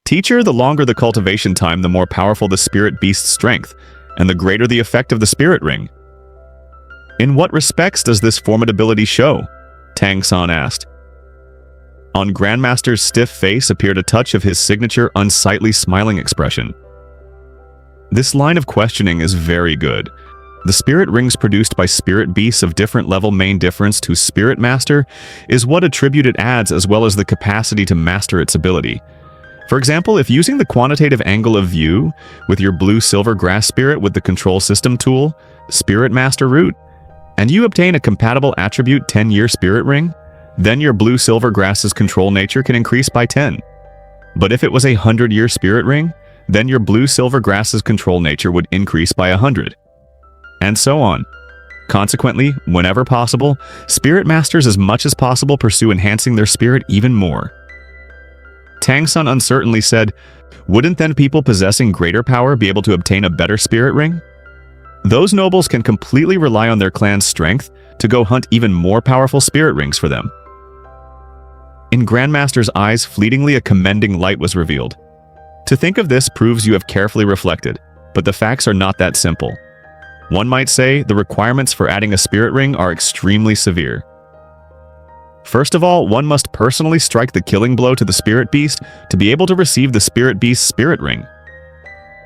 Teacher, the longer the cultivation time, the more powerful the spirit beast's strength, and the greater the effect of the spirit ring. In what respects does this formidability show? Tang San asked. On Grandmaster's stiff face appeared a touch of his signature unsightly smiling expression. This line of questioning is very good. The spirit rings produced by spirit beasts of different level. Main difference to spirit master is what attribute it adds, as well as the capacity to master its ability. For example, if using the quantitative angle of view with your blue-silver grass spirit with the control system tool, Spirit Master Root, and you obtain a compatible attribute 10-year spirit ring, then your blue-silver grass's control nature can increase by 10. But if it was a 100-year spirit ring, then your blue-silver grass's control nature would increase by 100. And so on. Consequently, whenever possible, spirit masters as much as possible pursue enhancing their spirit even more. Tang San uncertainly said, "Wouldn't then people possessing greater power be able to obtain a better spirit ring? Those nobles can completely rely on their clan's strength to go hunt even more powerful spirit rings for them." In Grandmaster's eyes, fleetingly a commending light was revealed. To think of this proves you have carefully reflected, but the facts are not that simple. One might say the requirements for adding a spirit ring are extremely severe. First of all, one must personally strike the killing blow to the spirit beast to be able to receive the spirit beast's spirit ring.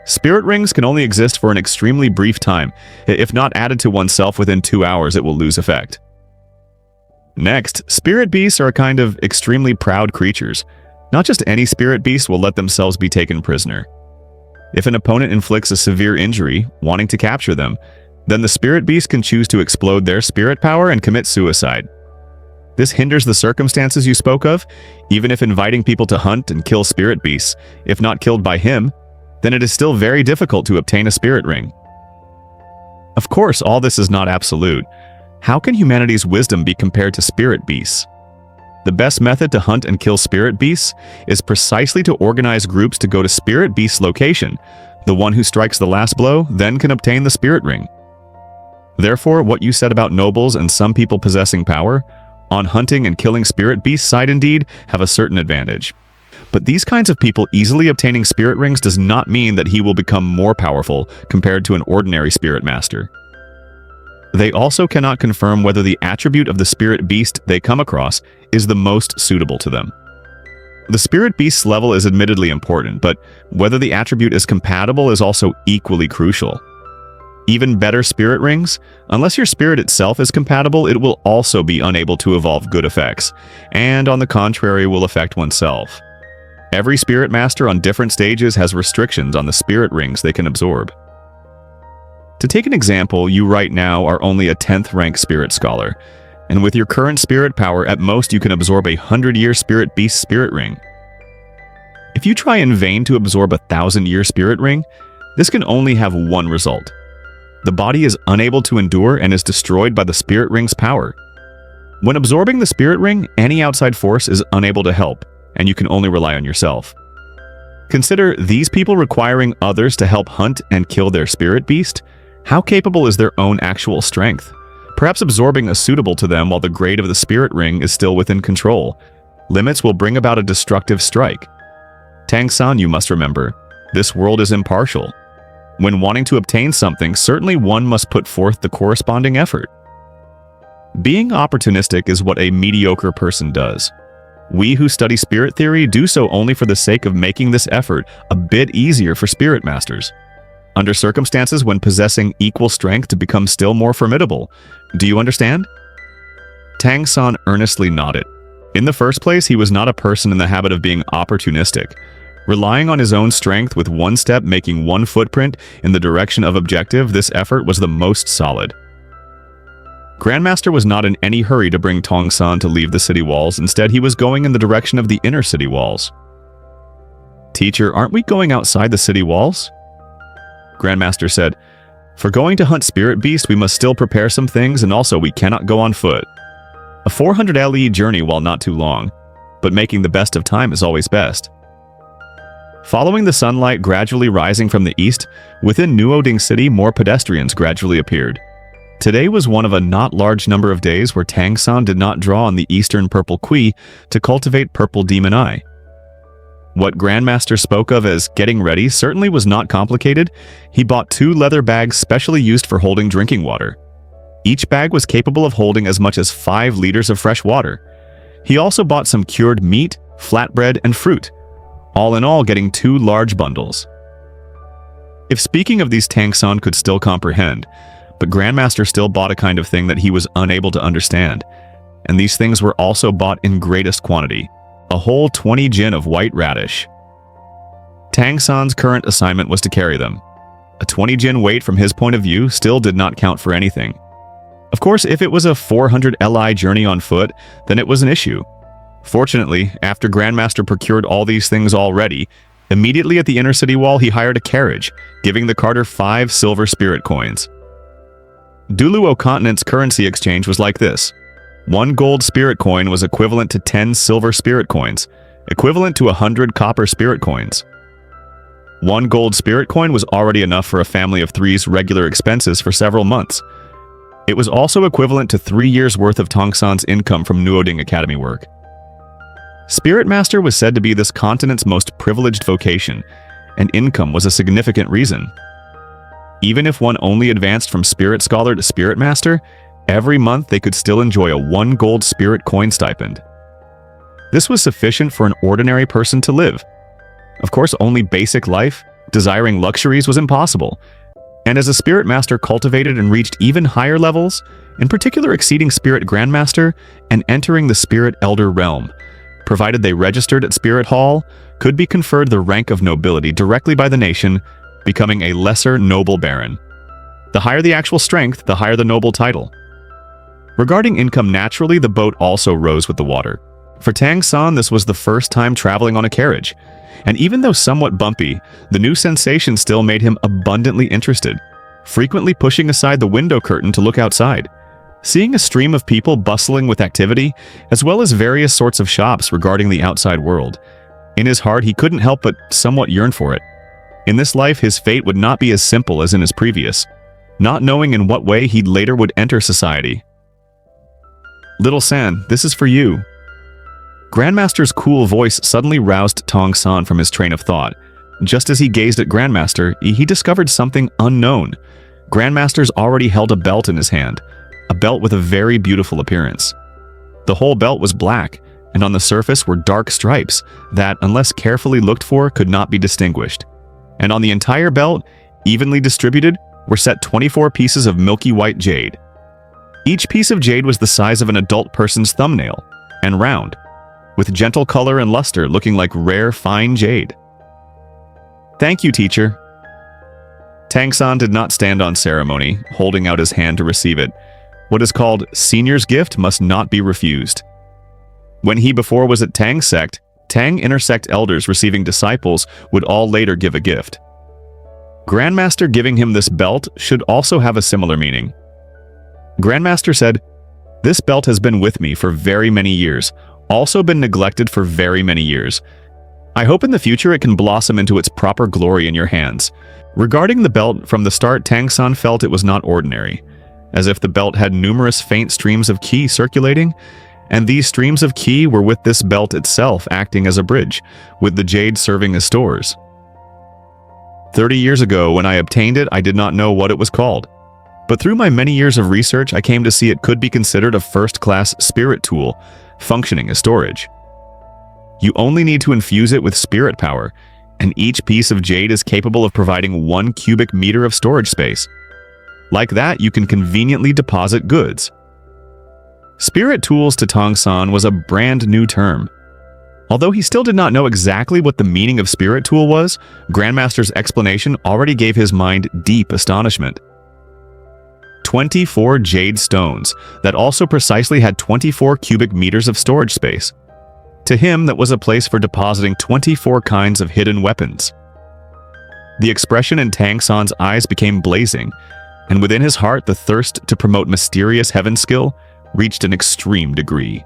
Spirit rings can only exist for an extremely brief time. If not added to oneself within 2 hours, it will lose effect. Next, spirit beasts are a kind of extremely proud creatures. Not just any spirit beast will let themselves be taken prisoner. If an opponent inflicts a severe injury, wanting to capture them, then the spirit beast can choose to explode their spirit power and commit suicide. This hinders the circumstances you spoke of. Even if inviting people to hunt and kill spirit beasts, if not killed by him, then it is still very difficult to obtain a spirit ring. Of course, all this is not absolute. How can humanity's wisdom be compared to spirit beasts? The best method to hunt and kill spirit beasts is precisely to organize groups to go to spirit beast's location. The one who strikes the last blow then can obtain the spirit ring. Therefore, what you said about nobles and some people possessing power, on hunting and killing spirit beasts side indeed, have a certain advantage. But these kinds of people easily obtaining spirit rings does not mean that he will become more powerful compared to an ordinary spirit master. They also cannot confirm whether the attribute of the spirit beast they come across is the most suitable to them. The spirit beast's level is admittedly important, but whether the attribute is compatible is also equally crucial. Even better spirit rings, unless your spirit itself is compatible, it will also be unable to evolve good effects, and on the contrary will affect oneself. Every spirit master on different stages has restrictions on the spirit rings they can absorb. To take an example, you right now are only a 10th rank spirit scholar, and with your current spirit power, at most you can absorb a 100-year spirit beast spirit ring. If you try in vain to absorb a 1,000-year spirit ring, this can only have one result. The body is unable to endure and is destroyed by the spirit ring's power. When absorbing the spirit ring, any outside force is unable to help, and you can only rely on yourself. Consider these people requiring others to help hunt and kill their spirit beast. How capable is their own actual strength? Perhaps absorbing is suitable to them while the grade of the spirit ring is still within control. Limits will bring about a destructive strike. Tang San, you must remember, this world is impartial. When wanting to obtain something, certainly one must put forth the corresponding effort. Being opportunistic is what a mediocre person does. We who study spirit theory do so only for the sake of making this effort a bit easier for spirit masters. Under circumstances when possessing equal strength to become still more formidable. Do you understand? Tang San earnestly nodded. In the first place, he was not a person in the habit of being opportunistic. Relying on his own strength with one step making one footprint in the direction of objective, this effort was the most solid. Grandmaster was not in any hurry to bring Tang San to leave the city walls. Instead, he was going in the direction of the inner city walls. Teacher, aren't we going outside the city walls? Grandmaster said, "For going to hunt spirit beast, we must still prepare some things, and also we cannot go on foot. A 400 LE journey while not too long, but making the best of time is always best." Following the sunlight gradually rising from the east, within Nuoding City more pedestrians gradually appeared. Today was one of a not large number of days where Tang San did not draw on the eastern purple Kui to cultivate purple demon eye. What Grandmaster spoke of as getting ready certainly was not complicated. He bought 2 leather bags specially used for holding drinking water. Each bag was capable of holding as much as 5 liters of fresh water. He also bought some cured meat, flatbread, and fruit, all in all getting 2 large bundles. If speaking of these, Tang San could still comprehend, but Grandmaster still bought a kind of thing that he was unable to understand, and these things were also bought in greatest quantity, a whole 20 jin of white radish. Tang San's current assignment was to carry them. A 20 jin weight from his point of view still did not count for anything. Of course, if it was a 400 li journey on foot, then it was an issue. Fortunately, after Grandmaster procured all these things already, immediately at the inner city wall he hired a carriage, giving the carter 5 silver spirit coins. Duluo Continent's currency exchange was like this. 1 gold spirit coin was equivalent to 10 silver spirit coins, equivalent to 100 copper spirit coins. 1 gold spirit coin was already enough for a family of 3's regular expenses for several months. It was also equivalent to 3 years' worth of Tang San's income from Nuoding Academy work. Spirit Master was said to be this continent's most privileged vocation, and income was a significant reason. Even if one only advanced from Spirit Scholar to Spirit Master, every month they could still enjoy a 1 gold spirit coin stipend. This was sufficient for an ordinary person to live. Of course, only basic life, desiring luxuries, was impossible. And as a Spirit Master cultivated and reached even higher levels, in particular exceeding Spirit Grandmaster and entering the Spirit Elder realm, provided they registered at Spirit Hall, could be conferred the rank of nobility directly by the nation, becoming a lesser noble baron. The higher the actual strength, the higher the noble title. Regarding income, naturally, the boat also rose with the water. For Tang San, this was the first time traveling on a carriage, and even though somewhat bumpy, the new sensation still made him abundantly interested, frequently pushing aside the window curtain to look outside, seeing a stream of people bustling with activity, as well as various sorts of shops regarding the outside world. In his heart, he couldn't help but somewhat yearn for it. In this life, his fate would not be as simple as in his previous, not knowing in what way he later would enter society. "Little San, this is for you." Grandmaster's cool voice suddenly roused Tang San from his train of thought. Just as he gazed at Grandmaster, he discovered something unknown. Grandmaster's already held a belt in his hand, a belt with a very beautiful appearance. The whole belt was black, and on the surface were dark stripes that, unless carefully looked for, could not be distinguished. And on the entire belt, evenly distributed, were set 24 pieces of milky white jade. Each piece of jade was the size of an adult person's thumbnail, and round, with gentle color and luster looking like rare, fine jade. "Thank you, teacher." Tang San did not stand on ceremony, holding out his hand to receive it. What is called senior's gift must not be refused. When he before was at Tang sect, Tang intersect elders receiving disciples would all later give a gift. Grandmaster giving him this belt should also have a similar meaning. Grandmaster said, "This belt has been with me for very many years, also been neglected for very many years. I hope in the future it can blossom into its proper glory in your hands." Regarding the belt, from the start Tang San felt it was not ordinary, as if the belt had numerous faint streams of qi circulating, and these streams of qi were with this belt itself acting as a bridge, with the jade serving as stores. 30 years ago, when I obtained it, I did not know what it was called. But through my many years of research, I came to see it could be considered a first-class spirit tool, functioning as storage. You only need to infuse it with spirit power, and each piece of jade is capable of providing 1 cubic meter of storage space. Like that, you can conveniently deposit goods. Spirit tools to Tang San was a brand new term. Although he still did not know exactly what the meaning of spirit tool was, Grandmaster's explanation already gave his mind deep astonishment. 24 jade stones that also precisely had 24 cubic meters of storage space. To him, that was a place for depositing 24 kinds of hidden weapons. The expression in Tang San's eyes became blazing, and within his heart the thirst to promote mysterious heaven skill reached an extreme degree.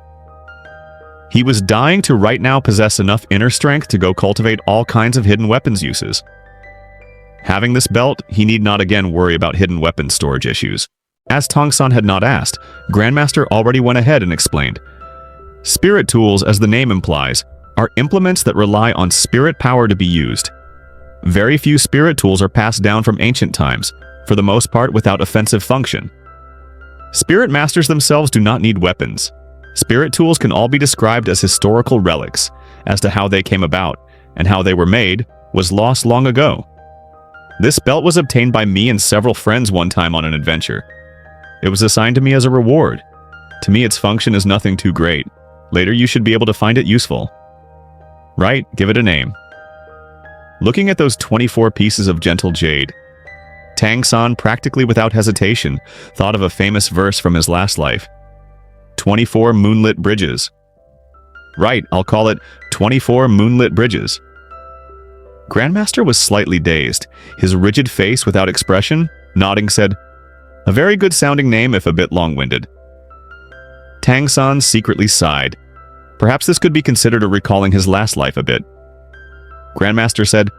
He was dying to right now possess enough inner strength to go cultivate all kinds of hidden weapons uses. Having this belt, he need not again worry about hidden weapon storage issues. As Tang San had not asked, Grandmaster already went ahead and explained. Spirit tools, as the name implies, are implements that rely on spirit power to be used. Very few spirit tools are passed down from ancient times, for the most part without offensive function. Spirit masters themselves do not need weapons. Spirit tools can all be described as historical relics. As to how they came about and how they were made was lost long ago. This belt was obtained by me and several friends one time on an adventure. It was assigned to me as a reward. To me, its function is nothing too great. Later, you should be able to find it useful. Right, give it a name. Looking at those 24 pieces of gentle jade, Tang San, practically without hesitation, thought of a famous verse from his last life. 24 moonlit bridges. Right, I'll call it 24 moonlit bridges. Grandmaster was slightly dazed. His rigid face without expression, nodding, said, "A very good sounding name if a bit long-winded." Tang San secretly sighed. Perhaps this could be considered a recalling his last life a bit. Grandmaster said,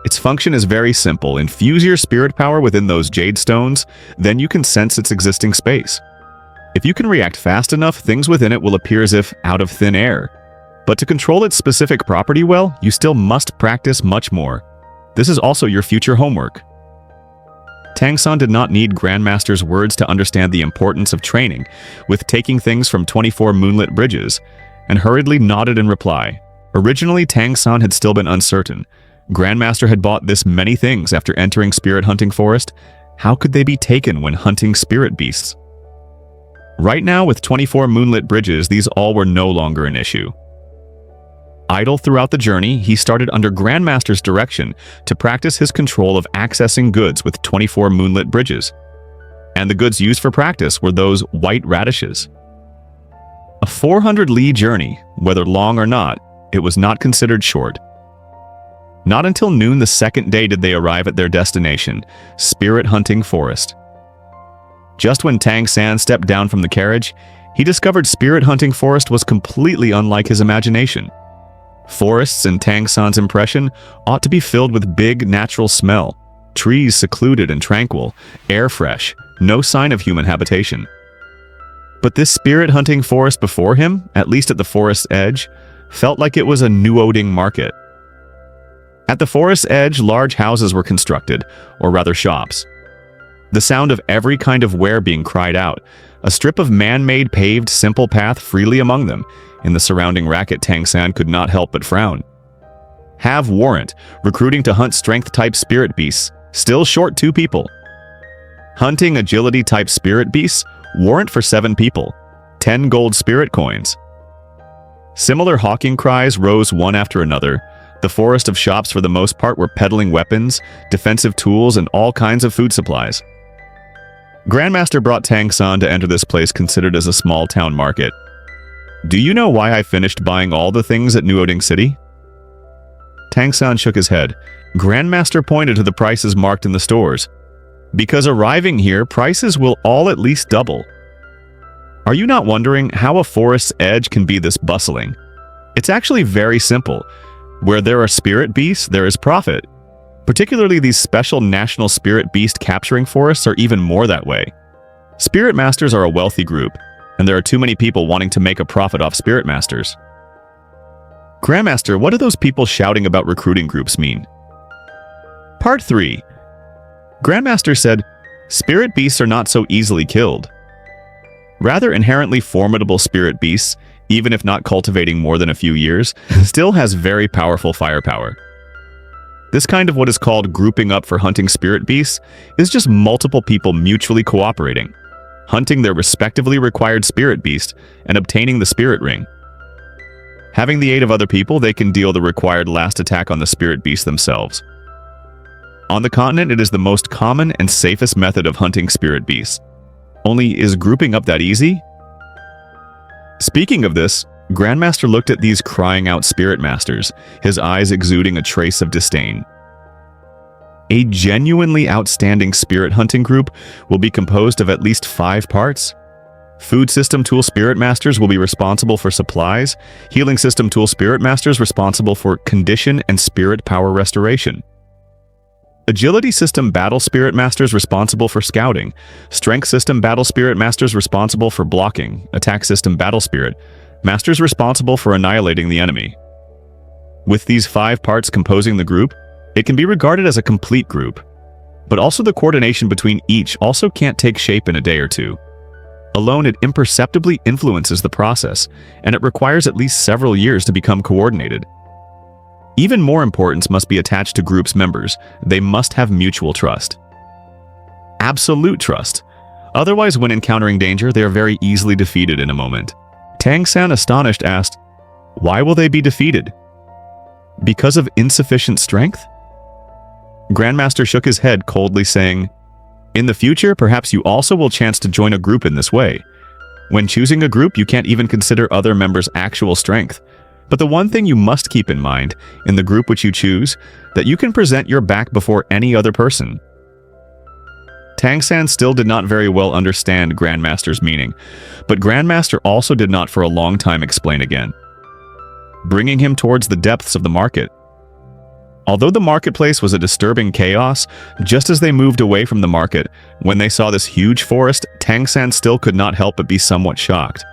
"Its function is very simple. Infuse your spirit power within those jade stones, then you can sense its existing space. If you can react fast enough, things within it will appear as if out of thin air. But to control its specific property well, you still must practice much more. This is also your future homework." Tang San did not need Grandmaster's words to understand the importance of training, with taking things from 24 moonlit bridges, and hurriedly nodded in reply. Originally, Tang San had still been uncertain. Grandmaster had bought this many things after entering Spirit Hunting Forest. How could they be taken when hunting spirit beasts? Right now, with 24 moonlit bridges, these all were no longer an issue. Idle throughout the journey, he started under Grandmaster's direction to practice his control of accessing goods with 24 moonlit bridges. And the goods used for practice were those white radishes. A 400-li journey, whether long or not, it was not considered short. Not until noon the second day did they arrive at their destination, Spirit Hunting Forest. Just when Tang San stepped down from the carriage, he discovered Spirit Hunting Forest was completely unlike his imagination. Forests, in Tang San's impression, ought to be filled with big, natural smell, trees secluded and tranquil, air fresh, no sign of human habitation. But this Spirit Hunting Forest before him, at least at the forest's edge, felt like it was a Nuoding market. At the forest's edge, large houses were constructed, or rather shops. The sound of every kind of ware being cried out, a strip of man-made paved simple path freely among them. In the surrounding racket, Tang San could not help but frown. Have warrant, recruiting to hunt strength-type spirit beasts, still short 2 people. Hunting agility-type spirit beasts, warrant for 7 people, 10 gold spirit coins. Similar hawking cries rose one after another. The forest of shops for the most part were peddling weapons, defensive tools, and all kinds of food supplies. Grandmaster brought Tang San to enter this place considered as a small-town market. "Do you know why I finished buying all the things at Nuoding City?" Tang San shook his head. Grandmaster pointed to the prices marked in the stores. "Because arriving here, prices will all at least double. Are you not wondering how a forest's edge can be this bustling? It's actually very simple. Where there are spirit beasts, there is profit. Particularly these special national spirit beast capturing forests are even more that way. Spirit masters are a wealthy group, and there are too many people wanting to make a profit off spirit masters." "Grandmaster, what do those people shouting about recruiting groups mean?" Part 3. Grandmaster said, "Spirit beasts are not so easily killed. Rather inherently formidable spirit beasts, even if not cultivating more than a few years, still has very powerful firepower. This kind of what is called grouping up for hunting spirit beasts is just multiple people mutually cooperating, hunting their respectively required spirit beast, and obtaining the spirit ring. Having the aid of other people, they can deal the required last attack on the spirit beast themselves. On the continent, it is the most common and safest method of hunting spirit beasts. Only, is grouping up that easy?" Speaking of this, Grandmaster looked at these crying out spirit masters, his eyes exuding a trace of disdain. A genuinely outstanding spirit hunting group will be composed of at least 5 parts. Food system tool spirit masters will be responsible for supplies, healing system tool spirit masters responsible for condition and spirit power restoration. Agility system battle spirit masters responsible for scouting, strength system battle spirit masters responsible for blocking, attack system battle spirit masters responsible for annihilating the enemy. With these 5 parts composing the group, it can be regarded as a complete group. But also the coordination between each also can't take shape in a day or two. Alone, it imperceptibly influences the process, and it requires at least several years to become coordinated. Even more importance must be attached to groups' members. They must have mutual trust. Absolute trust. Otherwise, when encountering danger, they are very easily defeated in a moment. Tang San, astonished, asked, "Why will they be defeated? Because of insufficient strength?" Grandmaster shook his head coldly, saying, "In the future, perhaps you also will chance to join a group in this way. When choosing a group, you can't even consider other members' actual strength. But the one thing you must keep in mind, in the group which you choose, that you can present your back before any other person." Tang San still did not very well understand Grandmaster's meaning, but Grandmaster also did not for a long time explain again, bringing him towards the depths of the market. Although the marketplace was a disturbing chaos, just as they moved away from the market, when they saw this huge forest, Tang San still could not help but be somewhat shocked.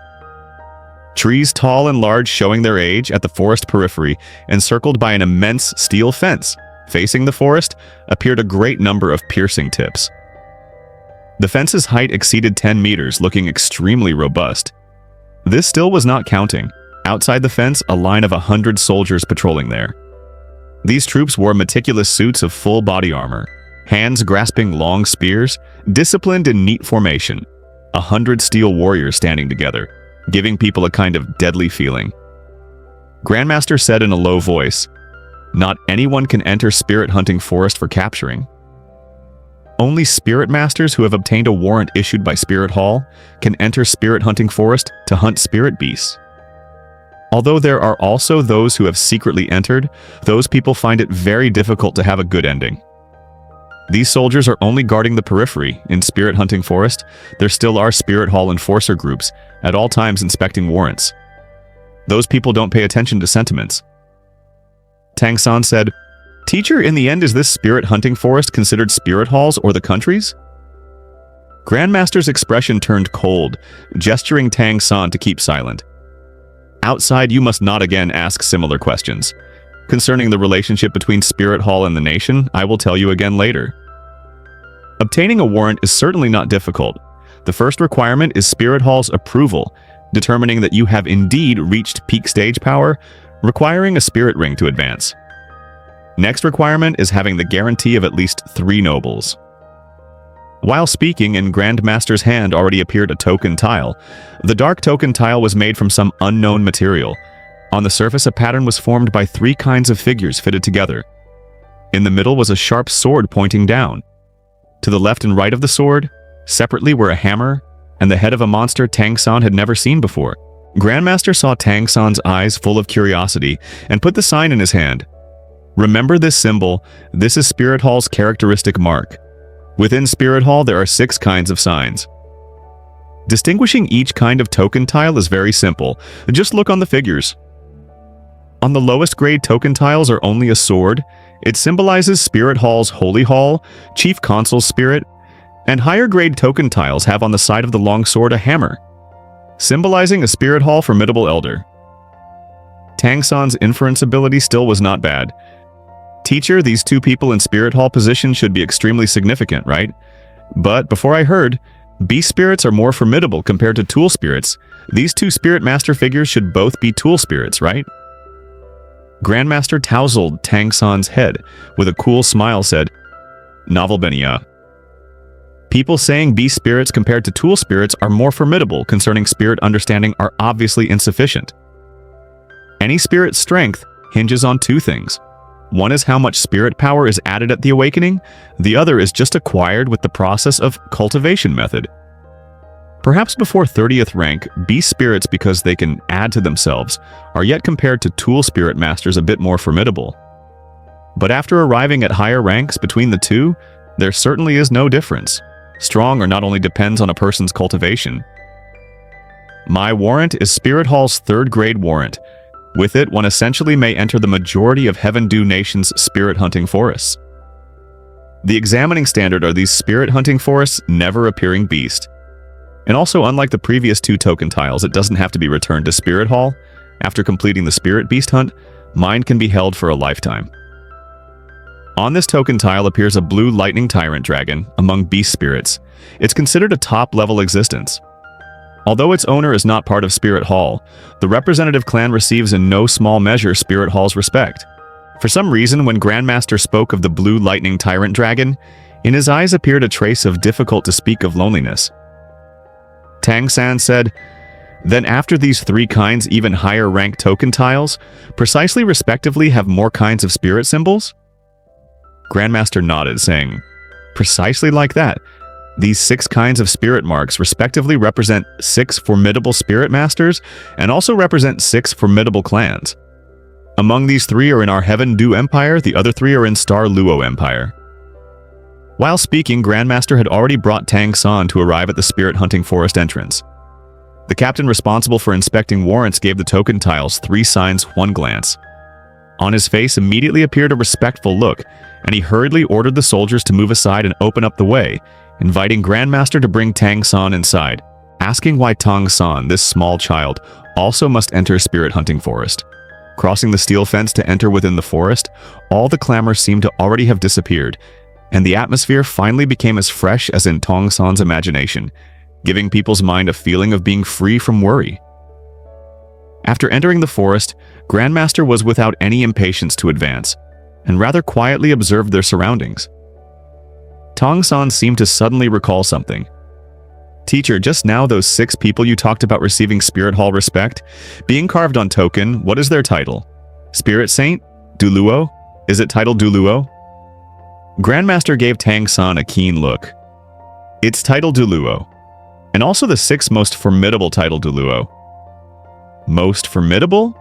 Trees tall and large showing their age at the forest periphery, encircled by an immense steel fence. Facing the forest appeared a great number of piercing tips. The fence's height exceeded 10 meters, looking extremely robust. This still was not counting. Outside the fence, a line of 100 soldiers patrolling there. These troops wore meticulous suits of full body armor, hands grasping long spears, disciplined in neat formation. 100 steel warriors standing together, giving people a kind of deadly feeling. Grandmaster said in a low voice, "Not anyone can enter Spirit Hunting Forest for capturing. Only Spirit Masters who have obtained a warrant issued by Spirit Hall can enter Spirit Hunting Forest to hunt spirit beasts. Although there are also those who have secretly entered, those people find it very difficult to have a good ending. These soldiers are only guarding the periphery. In Spirit Hunting Forest, there still are Spirit Hall enforcer groups, at all times inspecting warrants. Those people don't pay attention to sentiments." Tang San said, "Teacher, in the end, is this Spirit Hunting Forest considered Spirit Halls or the countries?" Grandmaster's expression turned cold, gesturing Tang San to keep silent. "Outside, you must not again ask similar questions. Concerning the relationship between Spirit Hall and the nation, I will tell you again later. Obtaining a warrant is certainly not difficult. The first requirement is Spirit Hall's approval, determining that you have indeed reached peak stage power, requiring a spirit ring to advance. Next requirement is having the guarantee of at least 3 nobles." While speaking, in Grandmaster's hand already appeared a token tile. The dark token tile was made from some unknown material. On the surface, a pattern was formed by 3 kinds of figures fitted together. In the middle was a sharp sword pointing down. To the left and right of the sword, separately, were a hammer and the head of a monster Tang San had never seen before. Grandmaster saw Tang San's eyes full of curiosity and put the sign in his hand. "Remember this symbol. This is Spirit Hall's characteristic mark. Within Spirit Hall, there are 6 kinds of signs. Distinguishing each kind of token tile is very simple. Just look on the figures. On the lowest grade token tiles are only a sword. It symbolizes Spirit Hall's Holy Hall, Chief Consul's spirit, and higher grade token tiles have on the side of the long sword a hammer, symbolizing a Spirit Hall formidable elder." Tang San's inference ability still was not bad. "Teacher, these 2 people in Spirit Hall position should be extremely significant, right? But before I heard, beast spirits are more formidable compared to tool spirits. These 2 Spirit Master figures should both be tool spirits, right?" Grandmaster tousled Tang San's head. With a cool smile said, "Novel Benia. People saying beast spirits compared to tool spirits are more formidable concerning spirit understanding are obviously insufficient. Any spirit's strength hinges on 2 things. One is how much spirit power is added at the awakening. The other is just acquired with the process of cultivation method. Perhaps before 30th rank, beast spirits, because they can add to themselves, are yet compared to tool spirit masters a bit more formidable. But after arriving at higher ranks between the 2, there certainly is no difference. Strong or not only depends on a person's cultivation. My warrant is Spirit Hall's 3rd grade warrant. With it, one essentially may enter the majority of Heaven Dew Nation's spirit hunting forests. The examining standard are these spirit hunting forests never appearing beast. And also, unlike the previous 2 token tiles, it doesn't have to be returned to Spirit Hall. After completing the spirit beast hunt, Mine can be held for a lifetime. On this token tile appears a blue lightning tyrant dragon among beast spirits. It's considered a top-level existence. Although its owner is not part of Spirit Hall, the representative clan receives in no small measure Spirit Hall's respect. For some reason, when Grandmaster spoke of the blue lightning tyrant dragon, in his eyes appeared a trace of difficult-to-speak-of loneliness. Tang San said, "Then after these three kinds, even higher rank token tiles, precisely respectively have more kinds of spirit symbols?" Grandmaster nodded, saying, "Precisely like that. These 6 kinds of spirit marks respectively represent 6 formidable spirit masters and also represent 6 formidable clans. Among these 3 are in our Heaven Du Empire, the other 3 are in Star Luo Empire." While speaking, Grandmaster had already brought Tang San to arrive at the spirit hunting forest entrance. The captain responsible for inspecting warrants gave the token tiles 3 signs, 1 glance. On his face immediately appeared a respectful look, and he hurriedly ordered the soldiers to move aside and open up the way, inviting Grandmaster to bring Tang San inside, asking why Tang San, this small child, also must enter spirit hunting forest. Crossing the steel fence to enter within the forest, all the clamor seemed to already have disappeared, and the atmosphere finally became as fresh as in Tang San's imagination, giving people's mind a feeling of being free from worry. After entering the forest, Grandmaster was without any impatience to advance, and rather quietly observed their surroundings. Tang San seemed to suddenly recall something. "Teacher, just now those 6 people you talked about receiving Spirit Hall respect, being carved on token, what is their title? Spirit Saint? Duluo? Is it titled Duluo?" Grandmaster gave Tang San a keen look. "It's titled Duluo, and also the 6th most formidable title Duluo." "Most formidable?"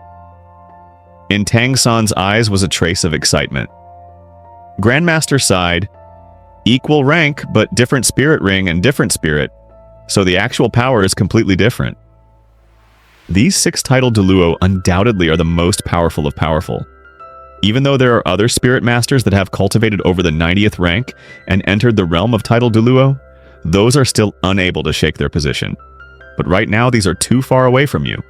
In Tang San's eyes was a trace of excitement. Grandmaster sighed. "Equal rank, but different spirit ring and different spirit, so the actual power is completely different. These 6 titled Duluo undoubtedly are the most powerful of powerful. Even though there are other spirit masters that have cultivated over the 90th rank and entered the realm of titled Duluo, those are still unable to shake their position. But right now these are too far away from you.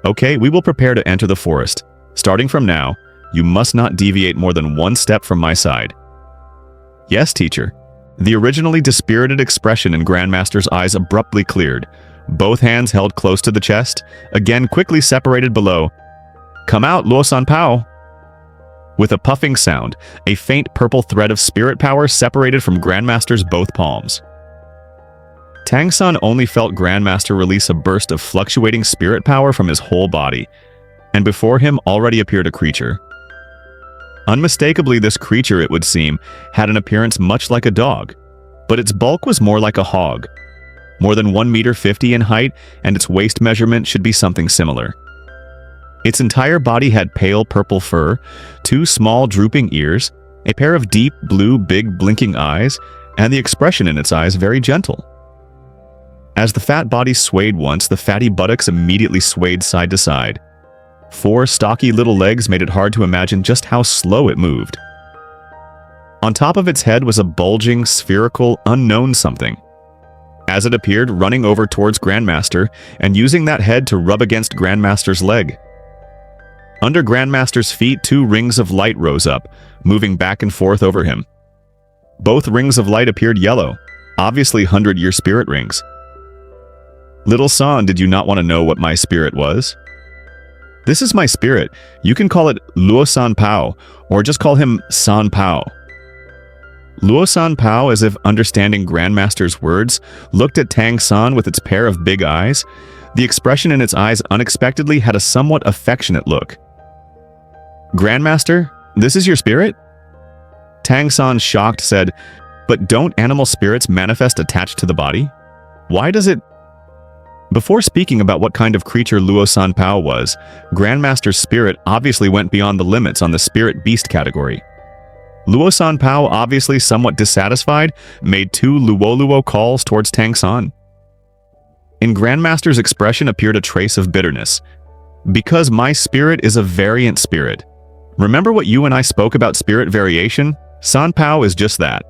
Okay, we will prepare to enter the forest. Starting from now, you must not deviate more than 1 step from my side." "Yes, teacher." The originally dispirited expression in Grandmaster's eyes abruptly cleared. Both hands held close to the chest, again quickly separated below. "Come out, Luo San Pao!" With a puffing sound, a faint purple thread of spirit power separated from Grandmaster's both palms. Tang San only felt Grandmaster release a burst of fluctuating spirit power from his whole body, and before him already appeared a creature. Unmistakably, this creature, it would seem, had an appearance much like a dog, but its bulk was more like a hog. More than 1.50 meters in height, and its waist measurement should be something similar. Its entire body had pale purple fur, 2 small drooping ears, a pair of deep blue big blinking eyes, and the expression in its eyes very gentle. As the fat body swayed once, the fatty buttocks immediately swayed side to side. 4 stocky little legs made it hard to imagine just how slow it moved. On top of its head was a bulging, spherical, unknown something. As it appeared, running over towards Grandmaster and using that head to rub against Grandmaster's leg. Under Grandmaster's feet, 2 rings of light rose up, moving back and forth over him. Both rings of light appeared yellow, obviously 100-year spirit rings. "Little San, did you not want to know what my spirit was?" "This is my spirit. You can call it Luo San Pao, or just call him San Pao." Luo San Pao, as if understanding Grandmaster's words, looked at Tang San with its pair of big eyes. The expression in its eyes unexpectedly had a somewhat affectionate look. "Grandmaster, this is your spirit?" Tang San, shocked, said, "But don't animal spirits manifest attached to the body? Why does it—" Before speaking about what kind of creature Luo San Pao was, Grandmaster's spirit obviously went beyond the limits on the spirit beast category. Luo San Pao, obviously somewhat dissatisfied, made 2 Luo calls towards Tang San. In Grandmaster's expression appeared a trace of bitterness. "Because my spirit is a variant spirit. Remember what you and I spoke about spirit variation? San Pao is just that.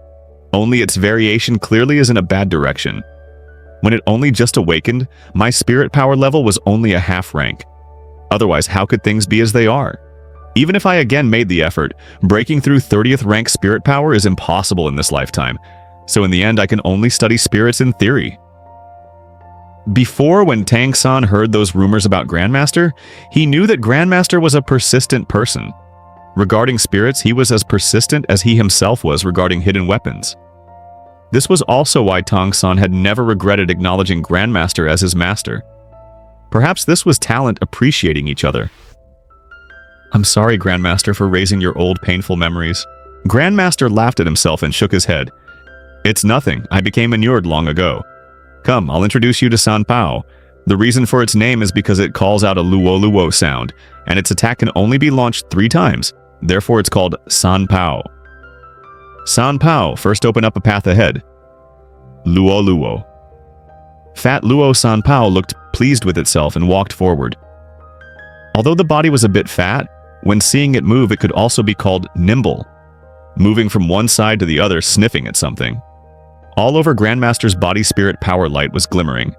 Only its variation clearly is in a bad direction. When it only just awakened, my spirit power level was only a half rank. Otherwise, how could things be as they are? Even if I again made the effort, breaking through 30th rank spirit power is impossible in this lifetime, so in the end I can only study spirits in theory. Before, when Tang San heard those rumors about Grandmaster, he knew that Grandmaster was a persistent person. Regarding spirits, he was as persistent as he himself was regarding hidden weapons. This was also why Tang San had never regretted acknowledging Grandmaster as his master. Perhaps this was talent appreciating each other. I'm sorry, Grandmaster, for raising your old painful memories. Grandmaster laughed at himself and shook his head. It's nothing, I became inured long ago. Come, I'll introduce you to Senpai. The reason for its name is because it calls out a luo-luo sound, and its attack can only be launched 3 times. Therefore, it's called Senpai. Senpai, first open up a path ahead. Luo-luo. Fat Luo Senpai looked pleased with itself and walked forward. Although the body was a bit fat, when seeing it move, it could also be called nimble, moving from one side to the other, sniffing at something. All over Grandmaster's body spirit power light was glimmering.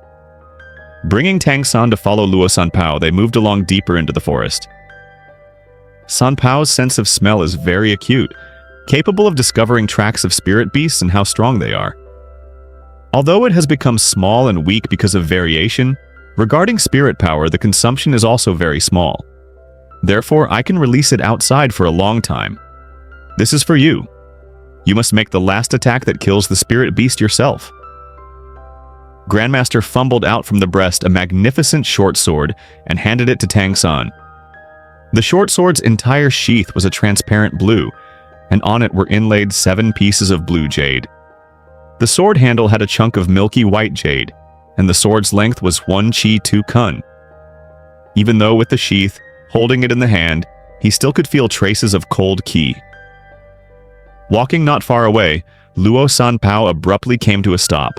Bringing Tang San to follow Luo Senpai, they moved along deeper into the forest. Senpai's sense of smell is very acute, capable of discovering tracks of spirit beasts and how strong they are. Although it has become small and weak because of variation, regarding spirit power, the consumption is also very small. Therefore, I can release it outside for a long time. This is for you. You must make the last attack that kills the spirit beast yourself. Grandmaster fumbled out from the breast a magnificent short sword and handed it to Tang San. The short sword's entire sheath was a transparent blue, and on it were inlaid 7 pieces of blue jade. The sword handle had a chunk of milky white jade, and the sword's length was 1 chi 2 kun. Even though with the sheath, holding it in the hand, he still could feel traces of cold ki. Walking not far away, Luo Senpai abruptly came to a stop,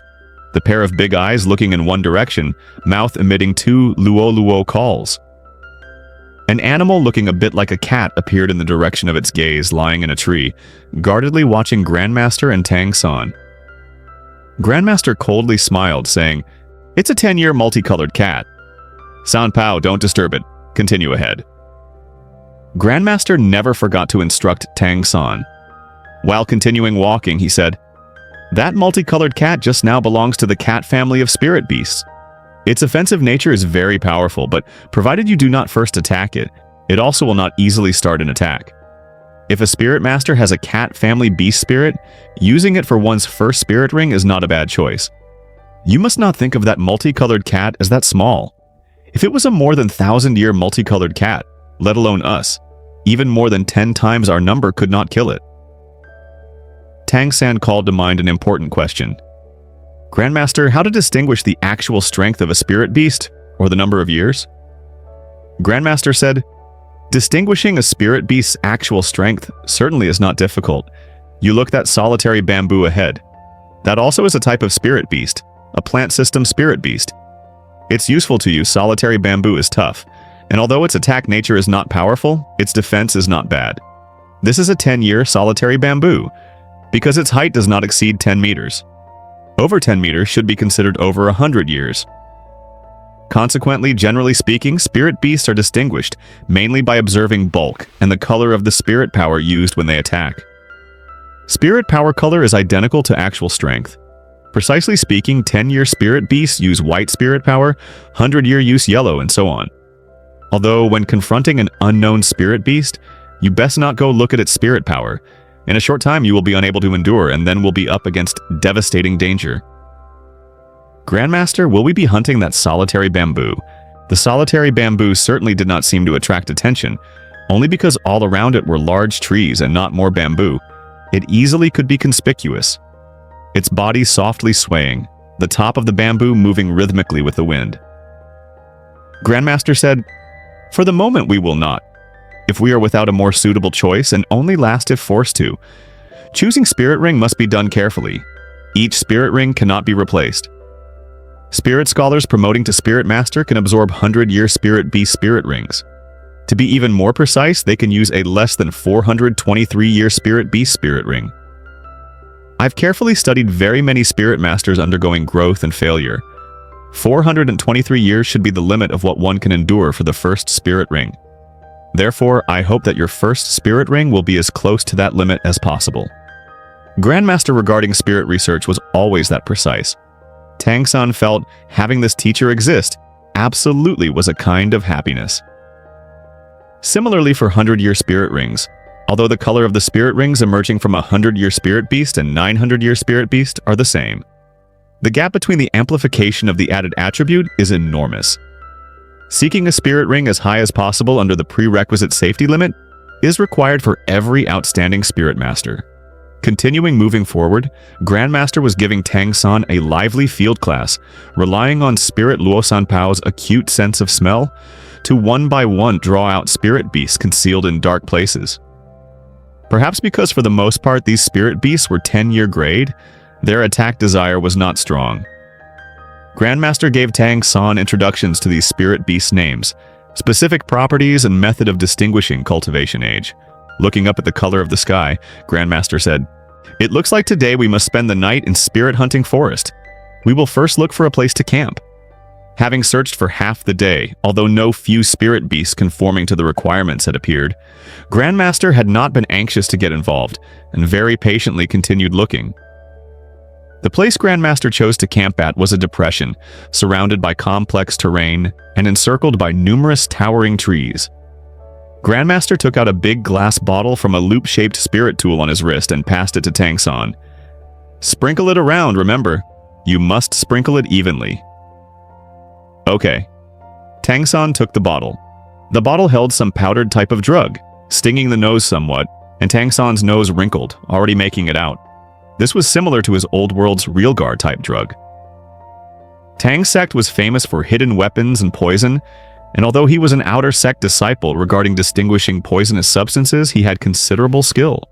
the pair of big eyes looking in one direction, mouth emitting 2 luo-luo calls. An animal looking a bit like a cat appeared in the direction of its gaze, lying in a tree, guardedly watching Grandmaster and Tang San. Grandmaster coldly smiled, saying, "It's a 10-year multicolored cat. Senpai, don't disturb it. Continue ahead." Grandmaster never forgot to instruct Tang San. While continuing walking, he said, "That multicolored cat just now belongs to the cat family of spirit beasts. Its offensive nature is very powerful, but provided you do not first attack it, it also will not easily start an attack. If a spirit master has a cat family beast spirit, using it for one's first spirit ring is not a bad choice. You must not think of that multicolored cat as that small. If it was a more than 1,000-year multicolored cat, let alone us, even more than 10 times our number could not kill it." Tang San called to mind an important question. "Grandmaster, how to distinguish the actual strength of a spirit beast, or the number of years?" Grandmaster said, "Distinguishing a spirit beast's actual strength certainly is not difficult. You look that solitary bamboo ahead. That also is a type of spirit beast, a plant system spirit beast. It's useful to you. Solitary bamboo is tough, and although its attack nature is not powerful, its defense is not bad. This is a 10-year solitary bamboo, because its height does not exceed 10 meters. Over 10 meters should be considered over 100 years. Consequently, generally speaking, spirit beasts are distinguished mainly by observing bulk and the color of the spirit power used when they attack. Spirit power color is identical to actual strength. Precisely speaking, 10-year spirit beasts use white spirit power, 100-year use yellow, and so on. Although, when confronting an unknown spirit beast, you best not go look at its spirit power. In a short time, you will be unable to endure, and then will be up against devastating danger. Grandmaster, will we be hunting that solitary bamboo? The solitary bamboo certainly did not seem to attract attention, only because all around it were large trees and not more bamboo. It easily could be conspicuous. Its body softly swaying, the top of the bamboo moving rhythmically with the wind. Grandmaster said, "For the moment we will not. If we are without a more suitable choice, and only last if forced to. Choosing spirit ring must be done carefully. Each spirit ring cannot be replaced. Spirit scholars promoting to spirit master can absorb 100-year spirit beast spirit rings. To be even more precise, they can use a less than 423-year spirit beast spirit ring. I've carefully studied very many spirit masters undergoing growth and failure. 423 years should be the limit of what one can endure for the first spirit ring. Therefore, I hope that your first spirit ring will be as close to that limit as possible. Grandmaster regarding spirit research was always that precise. Tang San felt having this teacher exist absolutely was a kind of happiness. Similarly for 100-year spirit rings, although the color of the spirit rings emerging from a 100-year spirit beast and 900-year spirit beast are the same, the gap between the amplification of the added attribute is enormous. Seeking a spirit ring as high as possible under the prerequisite safety limit is required for every outstanding spirit master. Continuing moving forward, Grandmaster was giving Tang San a lively field class, relying on Spirit Luo Sanpao's acute sense of smell to one by one draw out spirit beasts concealed in dark places. Perhaps because for the most part these spirit beasts were 10-year grade, their attack desire was not strong. Grandmaster gave Tang San introductions to these spirit beast names, specific properties and method of distinguishing cultivation age. Looking up at the color of the sky, Grandmaster said, "It looks like today we must spend the night in Spirit Hunting Forest. We will first look for a place to camp." Having searched for half the day, although no few spirit beasts conforming to the requirements had appeared, Grandmaster had not been anxious to get involved, and very patiently continued looking. The place Grandmaster chose to camp at was a depression, surrounded by complex terrain and encircled by numerous towering trees. Grandmaster took out a big glass bottle from a loop-shaped spirit tool on his wrist and passed it to Tang San. "Sprinkle it around, remember. You must sprinkle it evenly." Okay. Tang San took the bottle. The bottle held some powdered type of drug, stinging the nose somewhat, and Tang San's nose wrinkled, already making it out. This was similar to his old world's Realgar type drug. Tang's sect was famous for hidden weapons and poison, and although he was an outer sect disciple regarding distinguishing poisonous substances, he had considerable skill.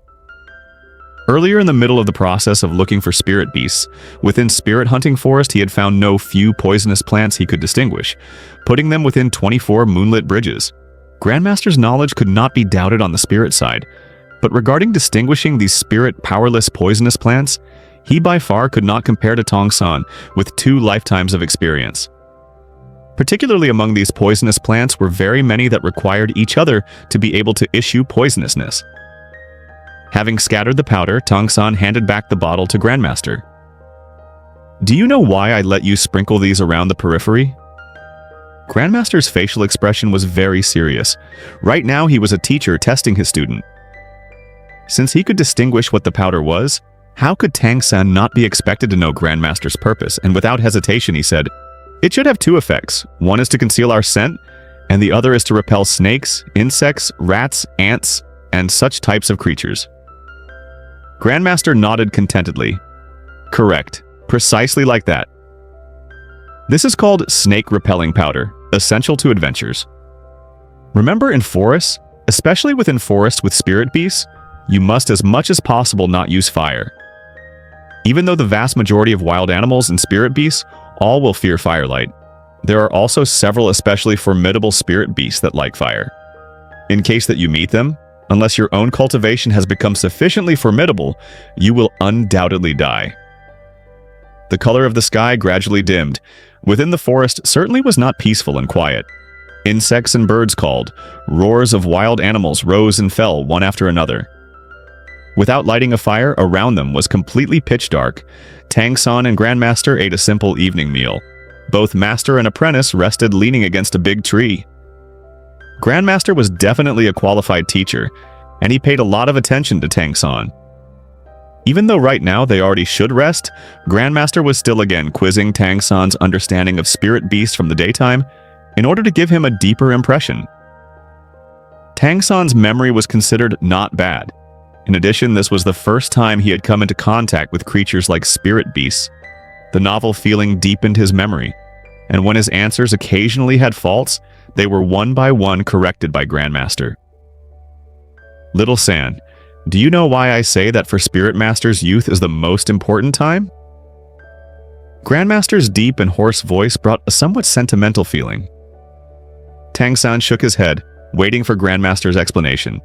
Earlier in the middle of the process of looking for spirit beasts, within Spirit Hunting Forest he had found no few poisonous plants he could distinguish, putting them within 24 moonlit bridges. Grandmaster's knowledge could not be doubted on the spirit side, but regarding distinguishing these spirit powerless poisonous plants, he by far could not compare to Tang San with 2 lifetimes of experience. Particularly among these poisonous plants were very many that required each other to be able to issue poisonousness. Having scattered the powder, Tang San handed back the bottle to Grandmaster. "Do you know why I let you sprinkle these around the periphery?" Grandmaster's facial expression was very serious. Right now he was a teacher testing his student. Since he could distinguish what the powder was, how could Tang San not be expected to know Grandmaster's purpose? And without hesitation he said, "It should have 2 effects. One is to conceal our scent, and the other is to repel snakes, insects, rats, ants, and such types of creatures." Grandmaster nodded contentedly. "Correct. Precisely like that. This is called snake-repelling powder, essential to adventures. Remember in forests, especially within forests with spirit beasts, you must as much as possible not use fire. Even though the vast majority of wild animals and spirit beasts all will fear firelight, there are also several especially formidable spirit beasts that like fire. In case that you meet them, unless your own cultivation has become sufficiently formidable, you will undoubtedly die." The color of the sky gradually dimmed. Within the forest certainly was not peaceful and quiet. Insects and birds called. Roars of wild animals rose and fell one after another. Without lighting a fire, around them was completely pitch dark. Tang San and Grandmaster ate a simple evening meal. Both master and apprentice rested leaning against a big tree. Grandmaster was definitely a qualified teacher, and he paid a lot of attention to Tang San. Even though right now they already should rest, Grandmaster was still again quizzing Tang San's understanding of spirit beasts from the daytime in order to give him a deeper impression. Tang San's memory was considered not bad. In addition, this was the first time he had come into contact with creatures like spirit beasts. The novel feeling deepened his memory, and when his answers occasionally had faults, they were one by one corrected by Grandmaster. "Little San, do you know why I say that for Spirit Masters youth is the most important time?" Grandmaster's deep and hoarse voice brought a somewhat sentimental feeling. Tang San shook his head, waiting for Grandmaster's explanation.